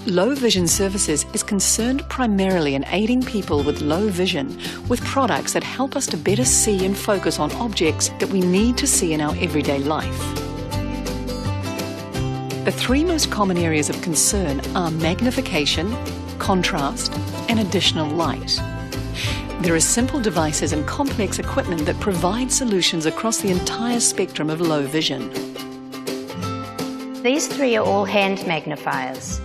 Low Vision Services is concerned primarily in aiding people with low vision with products that help us to better see and focus on objects that we need to see in our everyday life. The three most common areas of concern are magnification, contrast, and additional light. There are simple devices and complex equipment that provide solutions across the entire spectrum of low vision. These three are all hand magnifiers.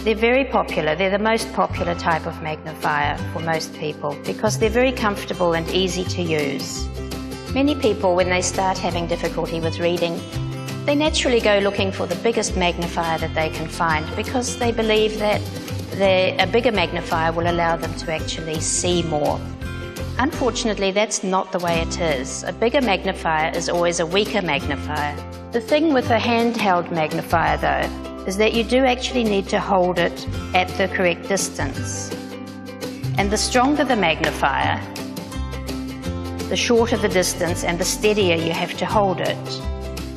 They're very popular. They're the most popular type of magnifier for most people because they're very comfortable and easy to use. Many people, when they start having difficulty with reading, they naturally go looking for the biggest magnifier that they can find because they believe that a bigger magnifier will allow them to actually see more. Unfortunately, that's not the way it is. A bigger magnifier is always a weaker magnifier. The thing with a handheld magnifier, though, is that you do actually need to hold it at the correct distance. And the stronger the magnifier, the shorter the distance and the steadier you have to hold it.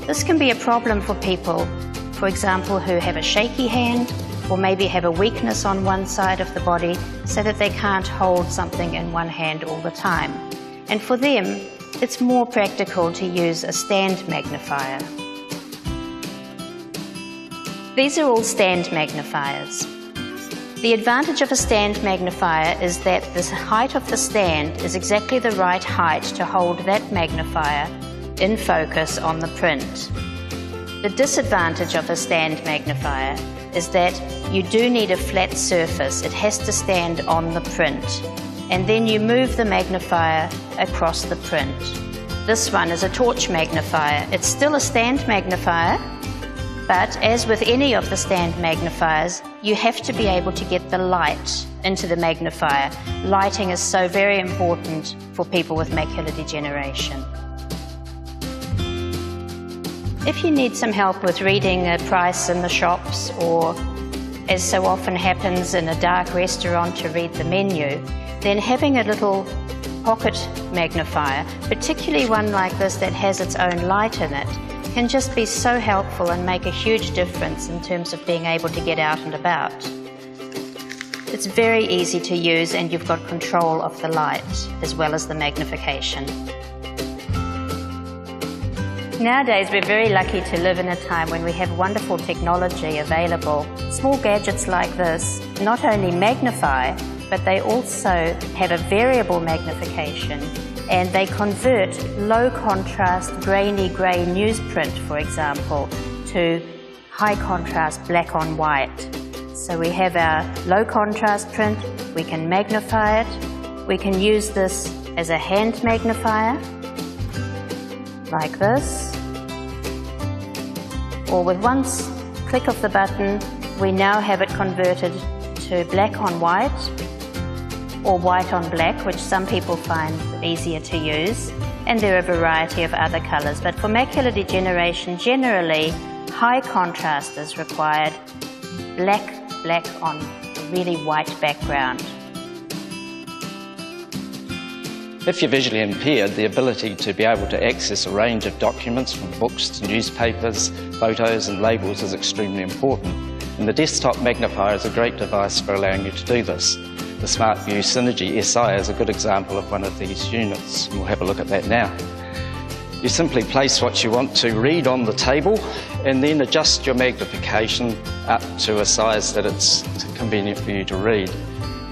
This can be a problem for people, for example, who have a shaky hand or maybe have a weakness on one side of the body so that they can't hold something in one hand all the time. And for them, it's more practical to use a stand magnifier. These are all stand magnifiers. The advantage of a stand magnifier is that the height of the stand is exactly the right height to hold that magnifier in focus on the print. The disadvantage of a stand magnifier is that you do need a flat surface. It has to stand on the print. And then you move the magnifier across the print. This one is a torch magnifier. It's still a stand magnifier, but as with any of the stand magnifiers, you have to be able to get the light into the magnifier. Lighting is so very important for people with macular degeneration. If you need some help with reading a price in the shops, or as so often happens in a dark restaurant to read the menu, then having a little pocket magnifier, particularly one like this that has its own light in it, can just be so helpful and make a huge difference in terms of being able to get out and about. It's very easy to use and you've got control of the light as well as the magnification. Nowadays we're very lucky to live in a time when we have wonderful technology available. Small gadgets like this not only magnify, but they also have a variable magnification, and they convert low contrast grainy grey newsprint, for example, to high contrast black on white. So we have our low contrast print, we can magnify it, we can use this as a hand magnifier, like this, or with one click of the button, we now have it converted to black on white, or white on black, which some people find easier to use, and there are a variety of other colours. But for macular degeneration, generally high contrast is required, black on a really white background. If you're visually impaired, the ability to be able to access a range of documents from books to newspapers, photos and labels is extremely important. And the desktop magnifier is a great device for allowing you to do this. The SmartView Synergy SI is a good example of one of these units, and we'll have a look at that now. You simply place what you want to read on the table and then adjust your magnification up to a size that it's convenient for you to read.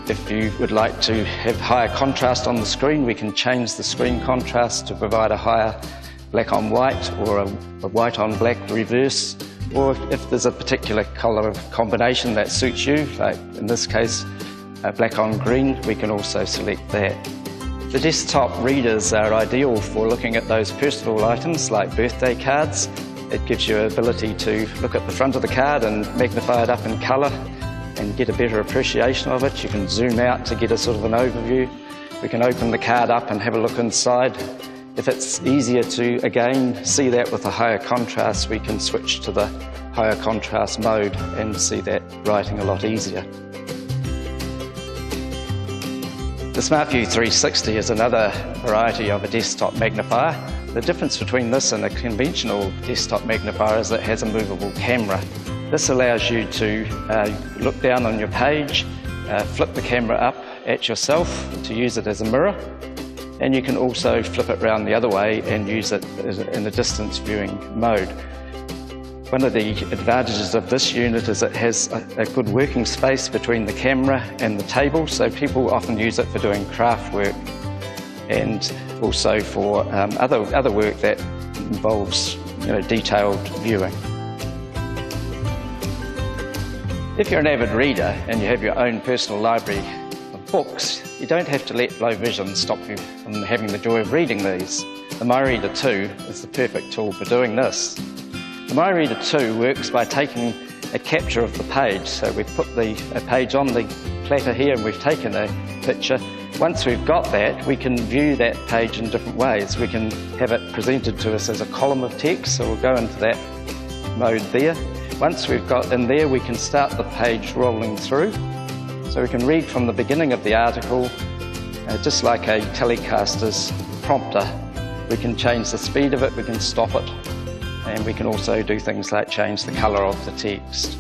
If you would like to have higher contrast on the screen, we can change the screen contrast to provide a higher black on white or a white on black reverse, or if there's a particular colour combination that suits you, like in this case black on green, we can also select that. The desktop readers are ideal for looking at those personal items like birthday cards. It gives you the ability to look at the front of the card and magnify it up in colour and get a better appreciation of it. You can zoom out to get a sort of an overview. We can open the card up and have a look inside. If it's easier to, again, see that with a higher contrast, we can switch to the higher contrast mode and see that writing a lot easier. The SmartView 360 is another variety of a desktop magnifier. The difference between this and a conventional desktop magnifier is that it has a movable camera. This allows you to look down on your page, flip the camera up at yourself to use it as a mirror, and you can also flip it around the other way and use it in a distance viewing mode. One of the advantages of this unit is it has a good working space between the camera and the table, so people often use it for doing craft work and also for other work that involves detailed viewing. If you're an avid reader and you have your own personal library of books, you don't have to let low vision stop you from having the joy of reading these. The MyReader 2 is the perfect tool for doing this. The MyReader 2 works by taking a capture of the page. So we've put a page on the platter here and we've taken a picture. Once we've got that, we can view that page in different ways. We can have it presented to us as a column of text, so we'll go into that mode there. Once we've got in there, we can start the page rolling through. So we can read from the beginning of the article, just like a telecaster's prompter. We can change the speed of it, we can stop it, and we can also do things like change the colour of the text.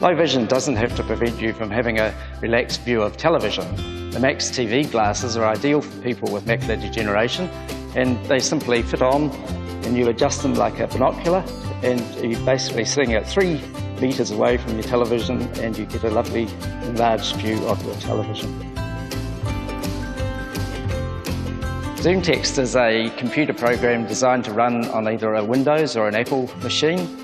Low vision doesn't have to prevent you from having a relaxed view of television. The Max TV glasses are ideal for people with macular degeneration, and they simply fit on and you adjust them like a binocular, and you're basically sitting at 3 metres away from your television and you get a lovely enlarged view of your television. ZoomText is a computer program designed to run on either a Windows or an Apple machine.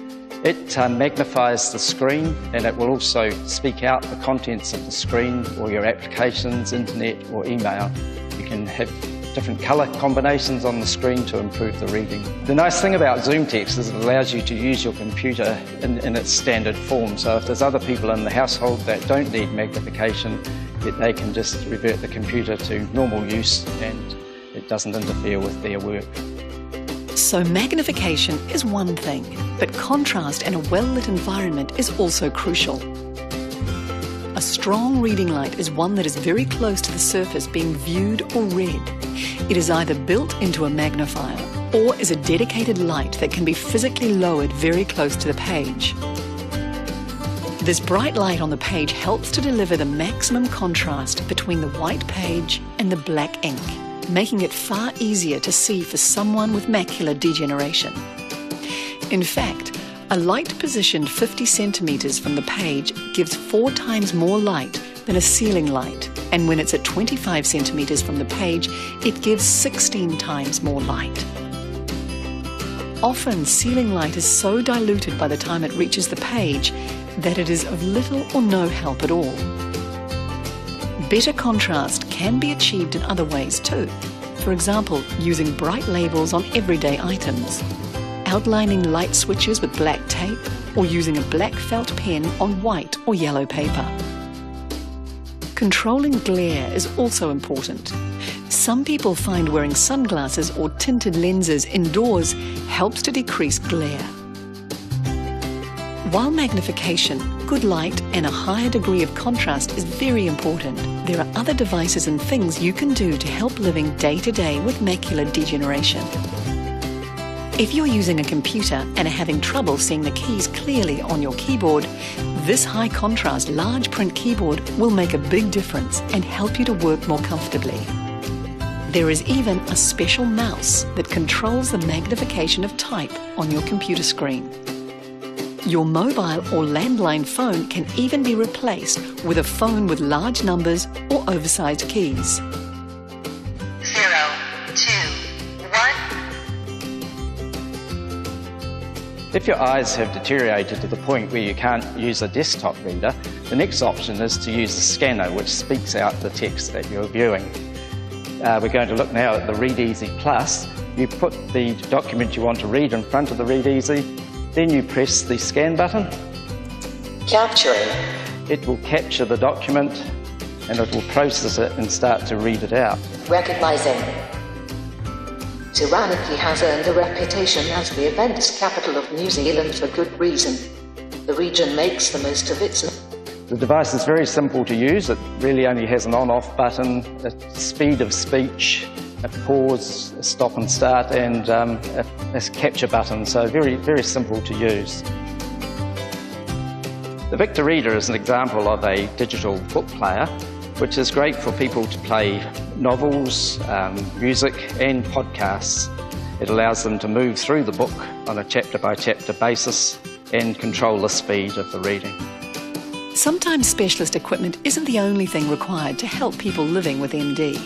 It magnifies the screen, and it will also speak out the contents of the screen or your applications, internet or email. You can have different colour combinations on the screen to improve the reading. The nice thing about ZoomText is it allows you to use your computer in its standard form. So if there's other people in the household that don't need magnification, they can just revert the computer to normal use and it doesn't interfere with their work. So magnification is one thing, but contrast and a well-lit environment is also crucial. A strong reading light is one that is very close to the surface being viewed or read. It is either built into a magnifier or is a dedicated light that can be physically lowered very close to the page. This bright light on the page helps to deliver the maximum contrast between the white page and the black ink, making it far easier to see for someone with macular degeneration. In fact, a light positioned 50 centimetres from the page gives 4 times more light than a ceiling light, and when it's at 25 centimetres from the page, it gives 16 times more light. Often, ceiling light is so diluted by the time it reaches the page that it is of little or no help at all. Better contrast can be achieved in other ways too. For example, using bright labels on everyday items, outlining light switches with black tape, or using a black felt pen on white or yellow paper. Controlling glare is also important. Some people find wearing sunglasses or tinted lenses indoors helps to decrease glare. While magnification, good light and a higher degree of contrast is very important, there are other devices and things you can do to help living day to day with macular degeneration. If you're using a computer and are having trouble seeing the keys clearly on your keyboard, this high contrast large print keyboard will make a big difference and help you to work more comfortably. There is even a special mouse that controls the magnification of type on your computer screen. Your mobile or landline phone can even be replaced with a phone with large numbers or oversized keys. 0, 2, 1. If your eyes have deteriorated to the point where you can't use a desktop reader, the next option is to use a scanner which speaks out the text that you're viewing. We're going to look now at the Read Easy Plus. You put the document you want to read in front of the Read Easy, then you press the scan button. Capturing. It will capture the document and it will process it and start to read it out. Recognizing. Taranaki has earned a reputation as the events capital of New Zealand for good reason. The region makes the most of its The device is very simple to use. It really only has an on-off button, a speed of speech, a pause, a stop and start, and a capture button, so very, very simple to use. The Victor Reader is an example of a digital book player, which is great for people to play novels, music and podcasts. It allows them to move through the book on a chapter-by-chapter basis and control the speed of the reading. Sometimes specialist equipment isn't the only thing required to help people living with MD.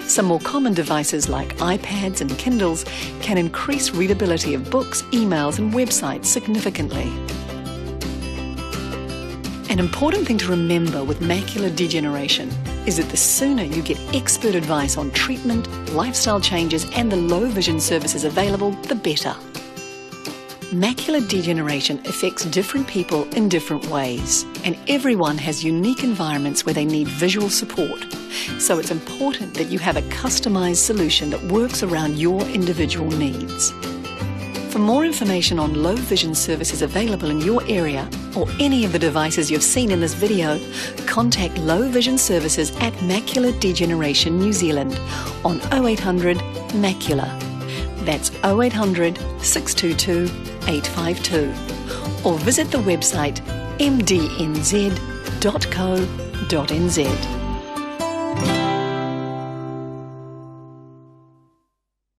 Some more common devices like iPads and Kindles can increase readability of books, emails and websites significantly. An important thing to remember with macular degeneration is that the sooner you get expert advice on treatment, lifestyle changes and the low vision services available, the better. Macular degeneration affects different people in different ways, and everyone has unique environments where they need visual support. So it's important that you have a customised solution that works around your individual needs. For more information on low vision services available in your area or any of the devices you've seen in this video, contact Low Vision Services at Macular Degeneration New Zealand on 0800 Macular. That's 0800 622 852, or visit the website mdnz.co.nz.